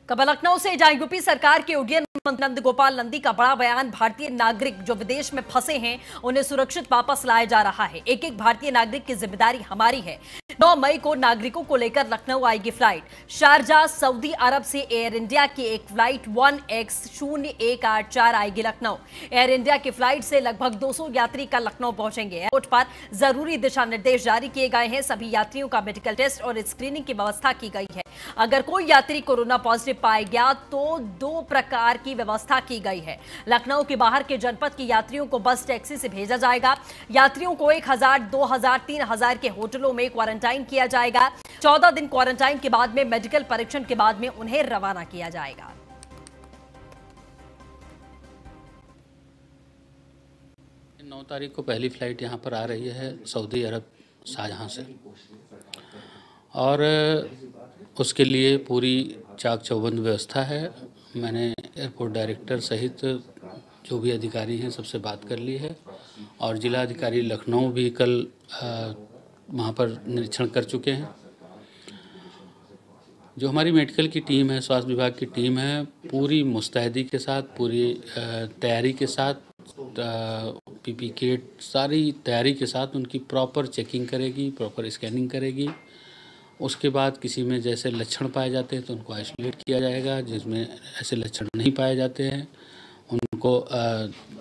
कल लखनऊ से यूपी सरकार के उड्डयन मंत्री नंद गोपाल नंदी का बड़ा बयान। भारतीय नागरिक जो विदेश में फंसे हैं उन्हें सुरक्षित वापस लाया जा रहा है। एक एक भारतीय नागरिक की जिम्मेदारी हमारी है। 9 मई को नागरिकों को लेकर लखनऊ आएगी फ्लाइट। शारजाह सऊदी अरब से एयर इंडिया की एक फ्लाइट 1X0184 आएगी लखनऊ। एयर इंडिया की फ्लाइट से लगभग 200 यात्री कल लखनऊ पहुंचेंगे। एयरपोर्ट पर जरूरी दिशा निर्देश जारी किए गए हैं। सभी यात्रियों का मेडिकल टेस्ट और स्क्रीनिंग की व्यवस्था की गई है। अगर कोई यात्री कोरोना पॉजिटिव पाया गया तो 2 प्रकार की व्यवस्था की गई है। लखनऊ के बाहर के जनपद के यात्रियों को बस टैक्सी से भेजा जाएगा। यात्रियों को 1000, 2000, 3000 के होटलों में क्वारंटाइन किया जाएगा। 14 दिन क्वारंटाइन के बाद में मेडिकल परीक्षण के बाद में उन्हें रवाना किया जाएगा। 9 तारीख को पहली फ्लाइट यहाँ पर आ रही है सऊदी अरब शारजाह से, और उसके लिए पूरी चाक चौबंद व्यवस्था है। मैंने एयरपोर्ट डायरेक्टर सहित जो भी अधिकारी हैं सबसे बात कर ली है, और जिला अधिकारी लखनऊ भी कल वहाँ पर निरीक्षण कर चुके हैं। जो हमारी मेडिकल की टीम है, स्वास्थ्य विभाग की टीम है, पूरी मुस्तैदी के साथ, पूरी तैयारी के साथ, पीपी किट सारी तैयारी के साथ उनकी प्रॉपर चेकिंग करेगी, प्रॉपर स्कैनिंग करेगी। उसके बाद किसी में जैसे लक्षण पाए जाते हैं तो उनको आइसोलेट किया जाएगा। जिसमें ऐसे लक्षण नहीं पाए जाते हैं उनको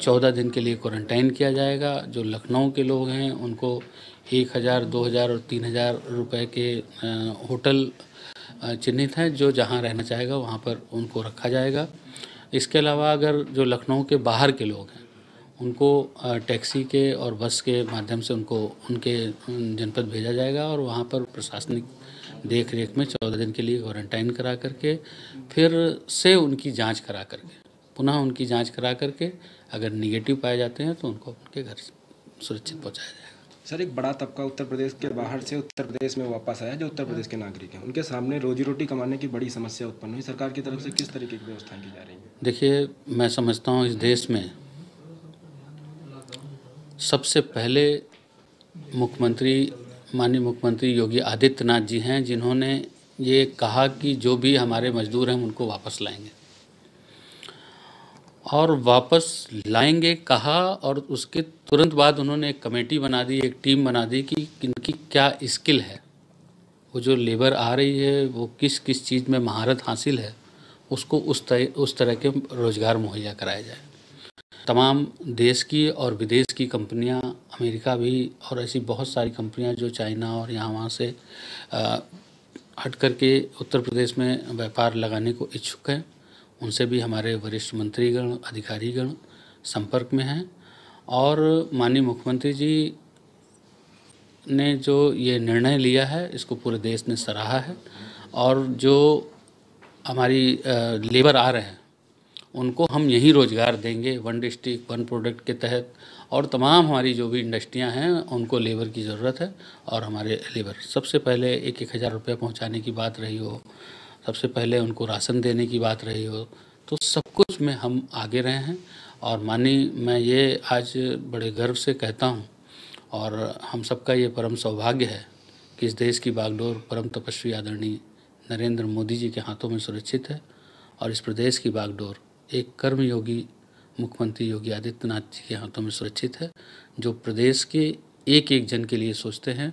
14 दिन के लिए क्वारंटाइन किया जाएगा। जो लखनऊ के लोग हैं उनको 1000, 2000 और 3000 रुपए के होटल चिन्हित हैं। जो जहां रहना चाहेगा वहां पर उनको रखा जाएगा। इसके अलावा अगर जो लखनऊ के बाहर के लोग हैं उनको टैक्सी के और बस के माध्यम से उनको उनके जनपद भेजा जाएगा, और वहाँ पर प्रशासनिक देख रेख में 14 दिन के लिए क्वारंटाइन करा करके फिर से उनकी जांच करा करके पुनः उनकी जांच करा करके अगर निगेटिव पाए जाते हैं तो उनको उनके घर सुरक्षित पहुँचाया जाएगा। सर, एक बड़ा तबका उत्तर प्रदेश के बाहर से उत्तर प्रदेश में वापस आया, जो उत्तर प्रदेश के नागरिक हैं, उनके सामने रोजी रोटी कमाने की बड़ी समस्या उत्पन्न हुई। सरकार की तरफ से किस तरीके की व्यवस्था की जा रही है? देखिए, मैं समझता हूँ इस देश में सबसे पहले माननीय मुख्यमंत्री योगी आदित्यनाथ जी हैं, जिन्होंने ये कहा कि जो भी हमारे मजदूर हैं उनको वापस लाएंगे, और वापस लाएंगे कहा। और उसके तुरंत बाद उन्होंने एक कमेटी बना दी, एक टीम बना दी कि इनकी क्या स्किल है, वो जो लेबर आ रही है वो किस किस चीज़ में महारत हासिल है, उसको उस तरह के रोज़गार मुहैया कराया जाए। तमाम देश की और विदेश की कंपनियां, अमेरिका भी, और ऐसी बहुत सारी कंपनियां जो चाइना और यहाँ वहाँ से हट करके उत्तर प्रदेश में व्यापार लगाने को इच्छुक हैं, उनसे भी हमारे वरिष्ठ मंत्रीगण, अधिकारीगण संपर्क में हैं। और माननीय मुख्यमंत्री जी ने जो ये निर्णय लिया है इसको पूरे देश ने सराहा है, और जो हमारी लेबर आ रहे हैं उनको हम यही रोज़गार देंगे, 1 डिस्ट्रिक्ट 1 प्रोडक्ट के तहत। और तमाम हमारी जो भी इंडस्ट्रियां हैं उनको लेबर की ज़रूरत है, और हमारे लेबर सबसे पहले 1-1000 रुपये पहुंचाने की बात रही हो, सबसे पहले उनको राशन देने की बात रही हो, तो सब कुछ में हम आगे रहे हैं। और मैं ये आज बड़े गर्व से कहता हूँ, और हम सबका ये परम सौभाग्य है कि इस देश की बागडोर परम तपस्वी आदरणीय नरेंद्र मोदी जी के हाथों में सुरक्षित है, और इस प्रदेश की बागडोर एक कर्मयोगी मुख्यमंत्री योगी आदित्यनाथ जी के हाथों में सुरक्षित है, जो प्रदेश के एक एक जन के लिए सोचते हैं,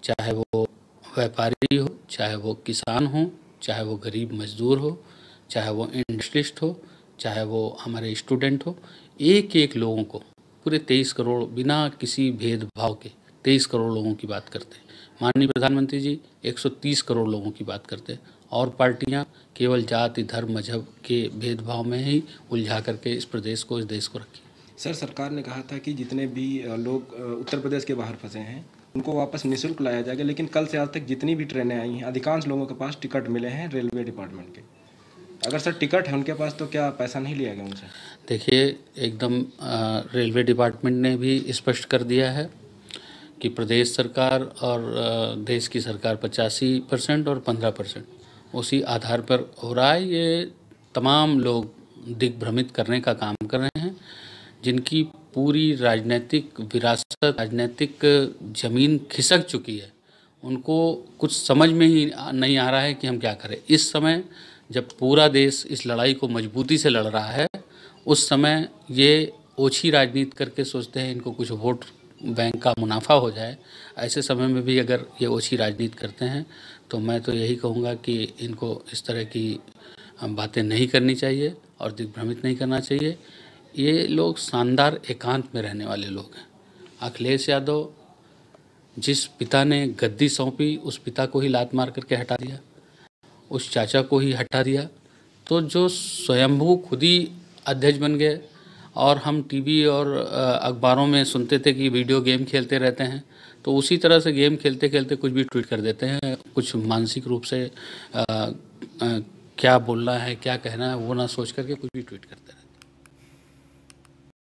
चाहे वो व्यापारी हो, चाहे वो किसान हो, चाहे वो गरीब मजदूर हो, चाहे वो इंडस्ट्रियलिस्ट हो, चाहे वो हमारे स्टूडेंट हो। एक एक लोगों को, पूरे 23 करोड़, बिना किसी भेदभाव के 23 करोड़ लोगों की बात करते हैं। माननीय प्रधानमंत्री जी 130 करोड़ लोगों की बात करते हैं, और पार्टियां केवल जाति, धर्म, मजहब के भेदभाव में ही उलझा करके इस प्रदेश को, इस देश को रखी। सर, सरकार ने कहा था कि जितने भी लोग उत्तर प्रदेश के बाहर फंसे हैं उनको वापस निःशुल्क लाया जाएगा, लेकिन कल से आज तक जितनी भी ट्रेनें आई हैं अधिकांश लोगों के पास टिकट मिले हैं रेलवे डिपार्टमेंट के। अगर सर टिकट है उनके पास तो क्या पैसा नहीं लिया गया उनसे? देखिए, एकदम रेलवे डिपार्टमेंट ने भी स्पष्ट कर दिया है कि प्रदेश सरकार और देश की सरकार 85% और 15% उसी आधार पर हो रहा है। ये तमाम लोग दिग्भ्रमित करने का काम कर रहे हैं, जिनकी पूरी राजनीतिक विरासत, राजनीतिक ज़मीन खिसक चुकी है। उनको कुछ समझ में ही नहीं आ रहा है कि हम क्या करें। इस समय जब पूरा देश इस लड़ाई को मजबूती से लड़ रहा है, उस समय ये ओछी राजनीति करके सोचते हैं इनको कुछ वोट बैंक का मुनाफा हो जाए। ऐसे समय में भी अगर ये ओछी राजनीति करते हैं तो मैं तो यही कहूँगा कि इनको इस तरह की बातें नहीं करनी चाहिए और दिग्भ्रमित नहीं करना चाहिए। ये लोग शानदार एकांत में रहने वाले लोग हैं। अखिलेश यादव, जिस पिता ने गद्दी सौंपी उस पिता को ही लात मार करके हटा दिया, उस चाचा को ही हटा दिया, तो जो स्वयंभू खुद ही अध्यक्ष बन गए और हम टीवी और अखबारों में सुनते थे कि वीडियो गेम खेलते रहते हैं, तो उसी तरह से गेम खेलते खेलते कुछ भी ट्वीट कर देते हैं। कुछ मानसिक रूप से क्या बोलना है, क्या कहना है, वो ना सोच करके कुछ भी ट्वीट करते हैं।